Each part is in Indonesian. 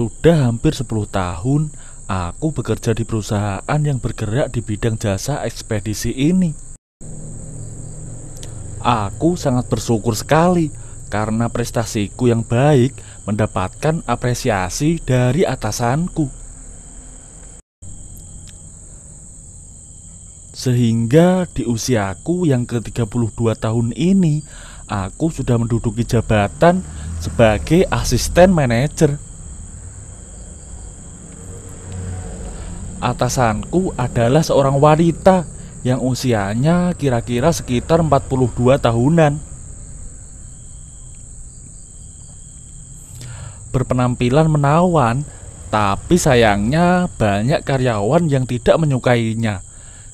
Sudah hampir 10 tahun aku bekerja di perusahaan yang bergerak di bidang jasa ekspedisi ini. Aku sangat bersyukur sekali karena prestasiku yang baik mendapatkan apresiasi dari atasanku. Sehingga di usiaku yang ke-32 tahun ini, aku sudah menduduki jabatan sebagai asisten manajer. Atasanku adalah seorang wanita yang usianya kira-kira sekitar 42 tahunan. Berpenampilan menawan, tapi sayangnya banyak karyawan yang tidak menyukainya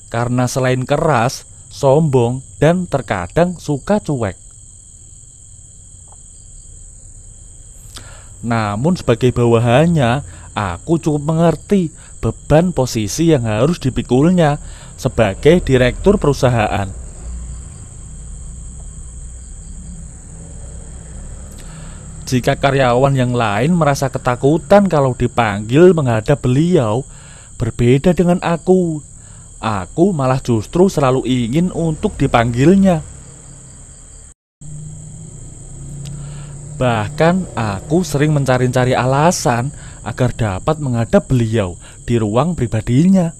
karena selain keras, sombong, dan terkadang suka cuek. Namun sebagai bawahannya, aku cukup mengerti beban posisi yang harus dipikulnya sebagai direktur perusahaan. Jika karyawan yang lain merasa ketakutan kalau dipanggil menghadap beliau, berbeda dengan aku. Aku malah justru selalu ingin untuk dipanggilnya. Bahkan aku sering mencari-cari alasan agar dapat menghadap beliau di ruang pribadinya.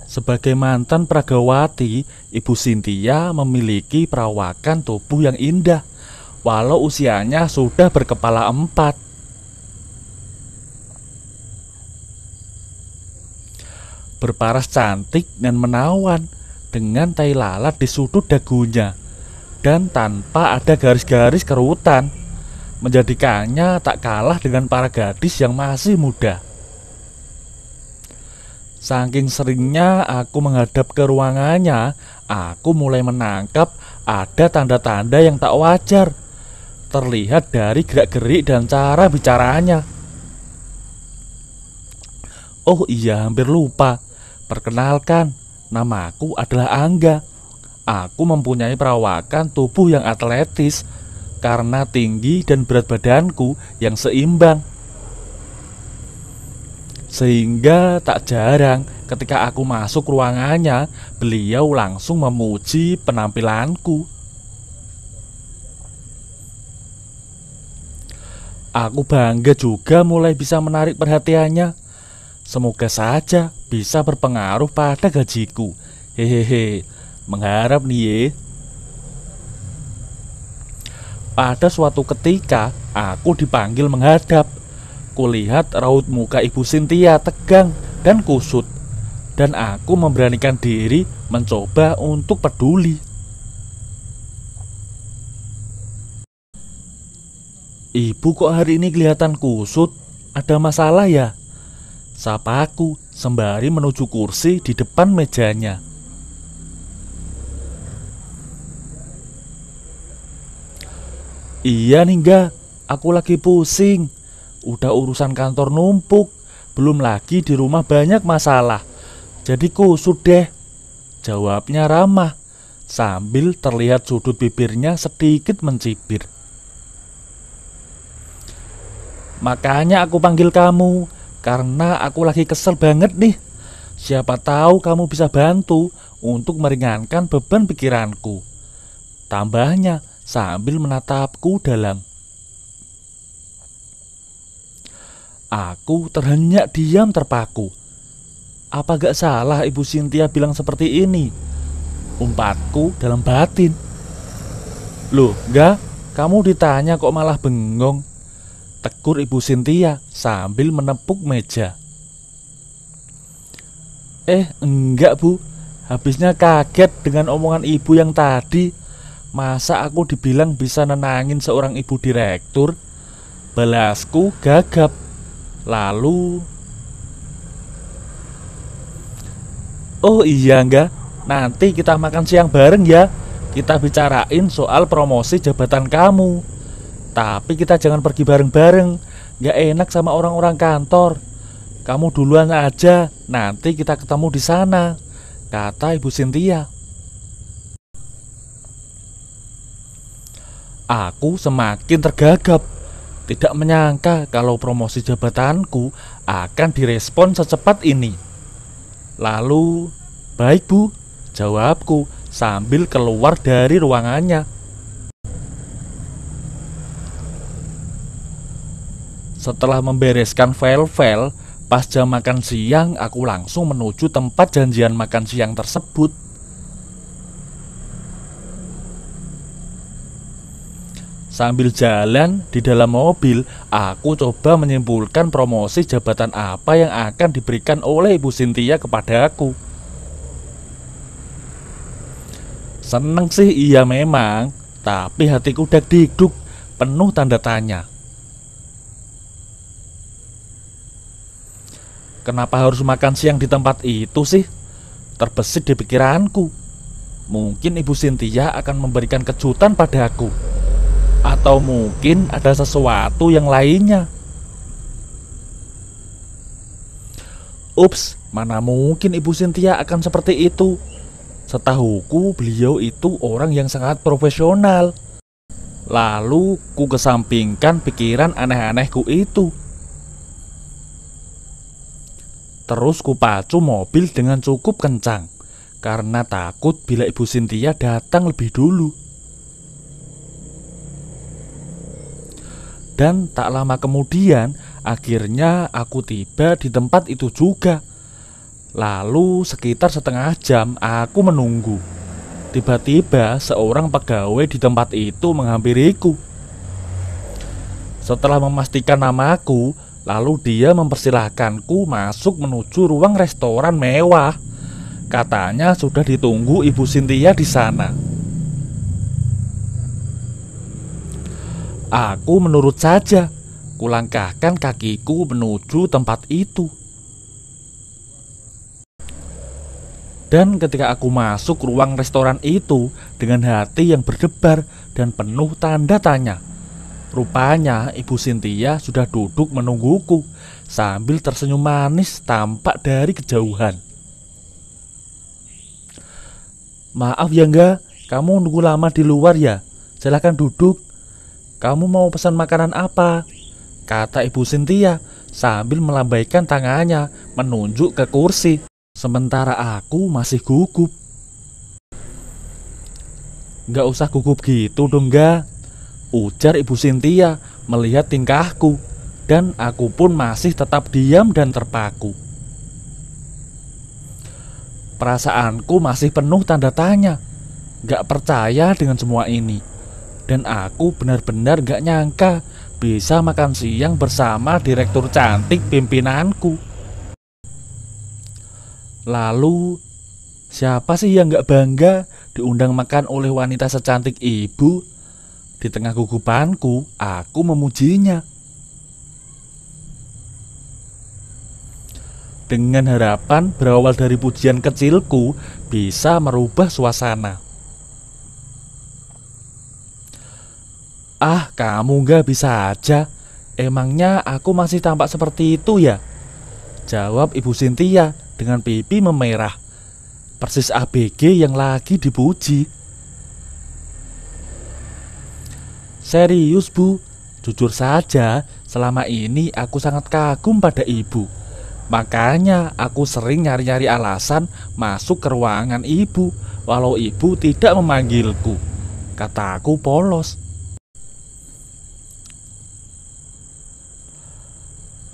Sebagai mantan pragawati, Ibu Cynthia memiliki perawakan tubuh yang indah, walau usianya sudah berkepala 4. Berparas cantik dan menawan, dengan tai lalat di sudut dagunya, dan tanpa ada garis-garis kerutan, menjadikannya tak kalah dengan para gadis yang masih muda. Saking seringnya aku menghadap ke ruangannya, aku mulai menangkap ada tanda-tanda yang tak wajar, terlihat dari gerak-gerik dan cara bicaranya. Oh iya, hampir lupa. Perkenalkan, namaku adalah Angga. Aku mempunyai perawakan tubuh yang atletis karena tinggi dan berat badanku yang seimbang. Sehingga tak jarang ketika aku masuk ruangannya, beliau langsung memuji penampilanku. Aku bangga juga mulai bisa menarik perhatiannya. Semoga saja bisa berpengaruh pada gajiku. Hehehe, mengharap nih ye. Pada suatu ketika, aku dipanggil menghadap. Kulihat raut muka Ibu Cynthia tegang dan kusut, dan aku memberanikan diri mencoba untuk peduli. Ibu, kok hari ini kelihatan kusut? Ada masalah ya? Sapa aku sembari menuju kursi di depan mejanya. Iya nih Ga, aku lagi pusing. Udah urusan kantor numpuk, belum lagi di rumah banyak masalah. Jadi kusut deh, jawabnya ramah sambil terlihat sudut bibirnya sedikit mencibir. Makanya aku panggil kamu, karena aku lagi kesel banget nih. Siapa tahu kamu bisa bantu untuk meringankan beban pikiranku, tambahnya sambil menatapku dalam. Aku terhenyak diam terpaku. Apa gak salah Ibu Cynthia bilang seperti ini? Umpatku dalam batin. Loh, enggak, kamu ditanya kok malah bengong? Tegur Ibu Cynthia sambil menepuk meja. Enggak Bu, habisnya kaget dengan omongan ibu yang tadi. Masa aku dibilang bisa nenangin seorang ibu direktur? Balasku gagap. Lalu, oh iya enggak, nanti kita makan siang bareng ya. Kita bicarain soal promosi jabatan kamu. Tapi kita jangan pergi bareng-bareng, gak enak sama orang-orang kantor. Kamu duluan aja, nanti kita ketemu di sana, kata Ibu Cynthia. Aku semakin tergagap. Tidak menyangka kalau promosi jabatanku akan direspon secepat ini. Lalu, "Baik Bu," jawabku sambil keluar dari ruangannya. Setelah membereskan file-file, pas jam makan siang aku langsung menuju tempat janjian makan siang tersebut. Sambil jalan di dalam mobil, aku coba menyimpulkan promosi jabatan apa yang akan diberikan oleh Ibu Cynthia kepadaku. Seneng sih iya memang, tapi hatiku deg-degduk, penuh tanda tanya. Kenapa harus makan siang di tempat itu sih? Terbesit di pikiranku. Mungkin Ibu Cynthia akan memberikan kejutan padaku. Atau mungkin ada sesuatu yang lainnya. Ups, mana mungkin Ibu Cynthia akan seperti itu. Setahuku beliau itu orang yang sangat profesional. Lalu ku kesampingkan pikiran aneh-anehku itu. Terus kupacu mobil dengan cukup kencang karena takut bila Ibu Cynthia datang lebih dulu. Dan tak lama kemudian akhirnya aku tiba di tempat itu juga. Lalu sekitar setengah jam aku menunggu. Tiba-tiba seorang pegawai di tempat itu menghampiriku. Setelah memastikan namaku, lalu dia mempersilahkanku masuk menuju ruang restoran mewah. Katanya sudah ditunggu Ibu Cynthia di sana. Aku menurut saja. Kulangkahkan kakiku menuju tempat itu. Dan ketika aku masuk ruang restoran itu dengan hati yang berdebar dan penuh tanda tanya, rupanya Ibu Cynthia sudah duduk menungguku sambil tersenyum manis tampak dari kejauhan. "Maaf ya enggak, kamu nunggu lama di luar ya? Silahkan duduk. Kamu mau pesan makanan apa?" kata Ibu Cynthia sambil melambaikan tangannya menunjuk ke kursi. Sementara aku masih gugup. "Nggak usah gugup gitu dong enggak," ujar Ibu Cynthia melihat tingkahku. Dan aku pun masih tetap diam dan terpaku. Perasaanku masih penuh tanda tanya. Gak percaya dengan semua ini. Dan aku benar-benar gak nyangka bisa makan siang bersama direktur cantik pimpinanku. Lalu, siapa sih yang gak bangga diundang makan oleh wanita secantik ibu? Di tengah gugupanku, aku memujinya. Dengan harapan berawal dari pujian kecilku bisa merubah suasana. "Ah, kamu gak bisa aja. Emangnya aku masih tampak seperti itu ya?" jawab Ibu Cynthia dengan pipi memerah, persis ABG yang lagi dipuji. "Serius Bu, jujur saja selama ini aku sangat kagum pada Ibu. Makanya aku sering nyari-nyari alasan masuk ke ruangan Ibu walau Ibu tidak memanggilku," kataku polos.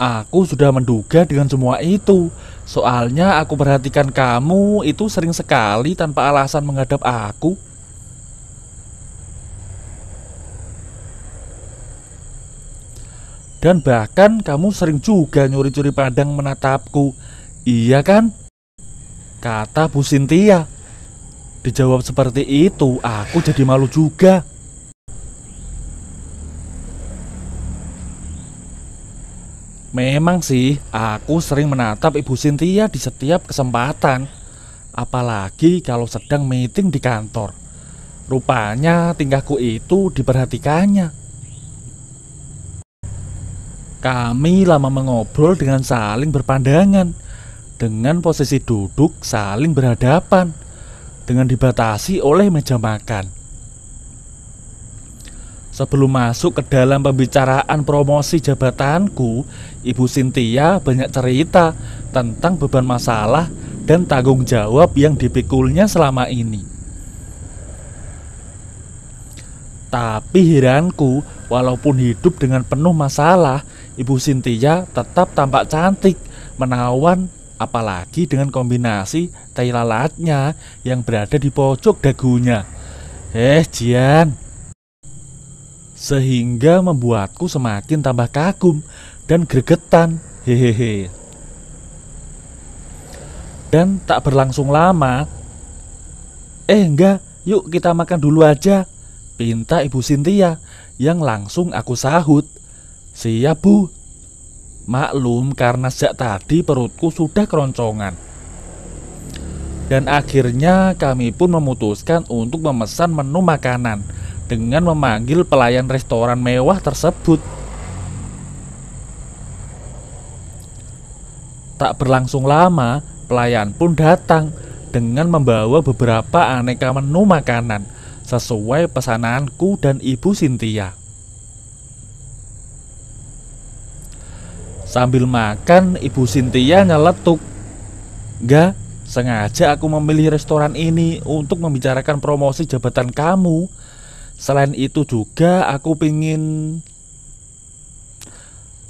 "Aku sudah menduga dengan semua itu. Soalnya aku perhatikan kamu itu sering sekali tanpa alasan menghadap aku. Dan bahkan kamu sering juga nyuri-curi pandang menatapku. Iya kan?" kata Bu Cynthia. Dijawab seperti itu, aku jadi malu juga. Memang sih, aku sering menatap Ibu Cynthia di setiap kesempatan. Apalagi kalau sedang meeting di kantor. Rupanya tingkahku itu diperhatikannya. Kami lama mengobrol dengan saling berpandangan. Dengan posisi duduk saling berhadapan. Dengan dibatasi oleh meja makan. Sebelum masuk ke dalam pembicaraan promosi jabatanku, Ibu Cynthia banyak cerita tentang beban masalah dan tanggung jawab yang dipikulnya selama ini. Tapi heranku, walaupun hidup dengan penuh masalah, Ibu Cynthia tetap tampak cantik, menawan, apalagi dengan kombinasi tai lalatnya yang berada di pojok dagunya. Jian, sehingga membuatku semakin tambah kagum dan gregetan. Hehehe. Dan tak berlangsung lama, enggak, yuk kita makan dulu aja, pinta Ibu Cynthia, yang langsung aku sahut. Siap, Bu. Maklum karena sejak tadi perutku sudah keroncongan. Dan akhirnya kami pun memutuskan untuk memesan menu makanan dengan memanggil pelayan restoran mewah tersebut. Tak berlangsung lama, pelayan pun datang dengan membawa beberapa aneka menu makanan sesuai pesananku dan Ibu Cynthia. Sambil makan, Ibu Cynthia nyeletuk, "Enggak, sengaja aku memilih restoran ini untuk membicarakan promosi jabatan kamu. Selain itu juga aku pingin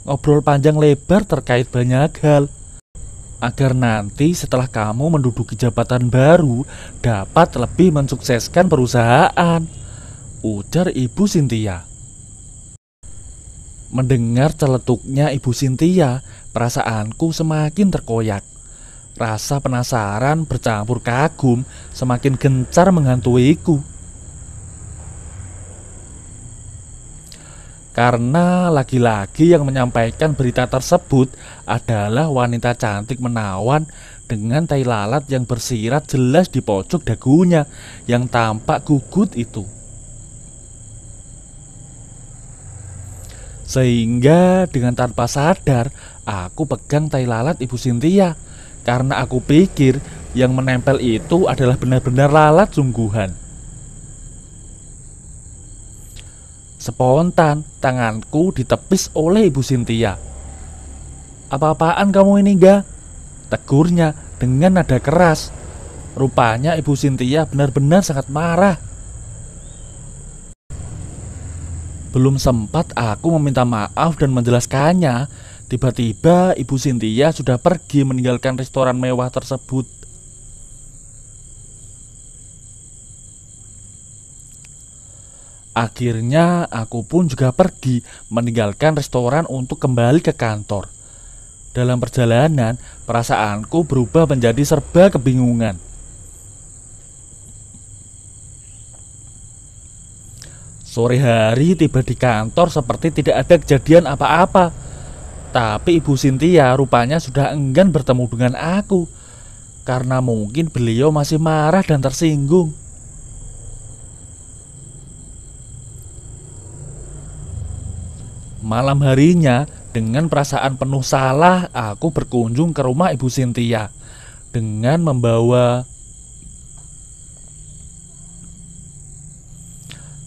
ngobrol panjang lebar terkait banyak hal, agar nanti setelah kamu menduduki jabatan baru dapat lebih mensukseskan perusahaan," ujar Ibu Cynthia. Mendengar celetuknya Ibu Cynthia, perasaanku semakin terkoyak. Rasa penasaran bercampur kagum semakin gencar menghantuiku. Karena laki-laki yang menyampaikan berita tersebut adalah wanita cantik menawan dengan tai lalat yang bersirat jelas di pojok dagunya yang tampak gugut itu. Sehingga dengan tanpa sadar aku pegang tai lalat Ibu Cynthia, karena aku pikir yang menempel itu adalah benar-benar lalat sungguhan. Spontan tanganku ditepis oleh Ibu Cynthia. "Apa-apaan kamu ini, ga?" tegurnya dengan nada keras. Rupanya Ibu Cynthia benar-benar sangat marah. Belum sempat aku meminta maaf dan menjelaskannya, tiba-tiba Ibu Cynthia sudah pergi meninggalkan restoran mewah tersebut. Akhirnya aku pun juga pergi meninggalkan restoran untuk kembali ke kantor. Dalam perjalanan, perasaanku berubah menjadi serba kebingungan. Sore hari tiba di kantor seperti tidak ada kejadian apa-apa. Tapi Ibu Cynthia rupanya sudah enggan bertemu dengan aku, karena mungkin beliau masih marah dan tersinggung. Malam harinya, dengan perasaan penuh salah, aku berkunjung ke rumah Ibu Cynthia dengan membawa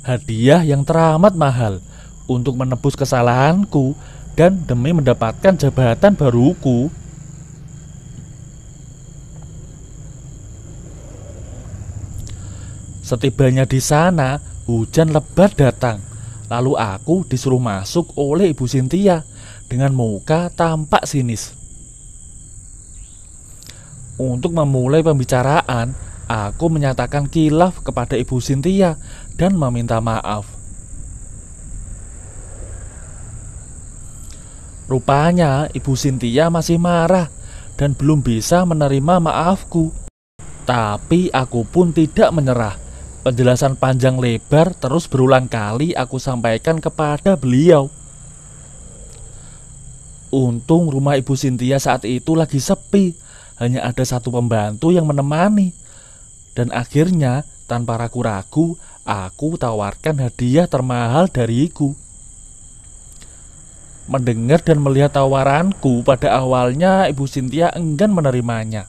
hadiah yang teramat mahal untuk menebus kesalahanku dan demi mendapatkan jabatan baruku. Setibanya di sana, hujan lebat datang. Lalu aku disuruh masuk oleh Ibu Cynthia dengan muka tampak sinis. Untuk memulai pembicaraan, aku menyatakan khilaf kepada Ibu Cynthia dan meminta maaf. Rupanya Ibu Cynthia masih marah dan belum bisa menerima maafku. Tapi aku pun tidak menyerah. Penjelasan panjang lebar terus berulang kali aku sampaikan kepada beliau. Untung rumah Ibu Cynthia saat itu lagi sepi, hanya ada satu pembantu yang menemani. Dan akhirnya tanpa ragu-ragu aku tawarkan hadiah termahal dariku. Mendengar dan melihat tawaranku, pada awalnya Ibu Cynthia enggan menerimanya.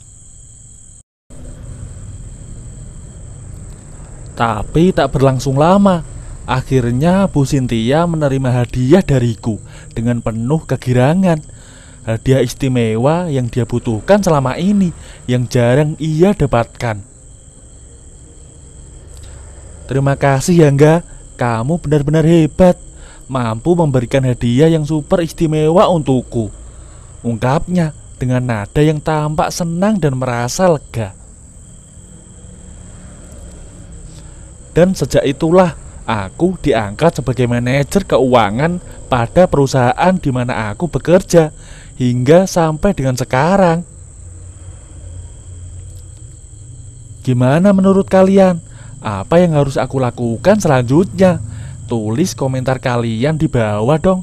Tapi tak berlangsung lama, Akhirnya Bu Cynthia menerima hadiah dariku dengan penuh kegirangan. Hadiah istimewa yang dia butuhkan selama ini, yang jarang ia dapatkan. Terima kasih ya Angga, kamu benar-benar hebat, mampu memberikan hadiah yang super istimewa untukku, ungkapnya dengan nada yang tampak senang dan merasa lega. Dan sejak itulah aku diangkat sebagai manajer keuangan pada perusahaan di mana aku bekerja hingga sampai dengan sekarang. Gimana menurut kalian? Apa yang harus aku lakukan selanjutnya? Tulis komentar kalian di bawah dong.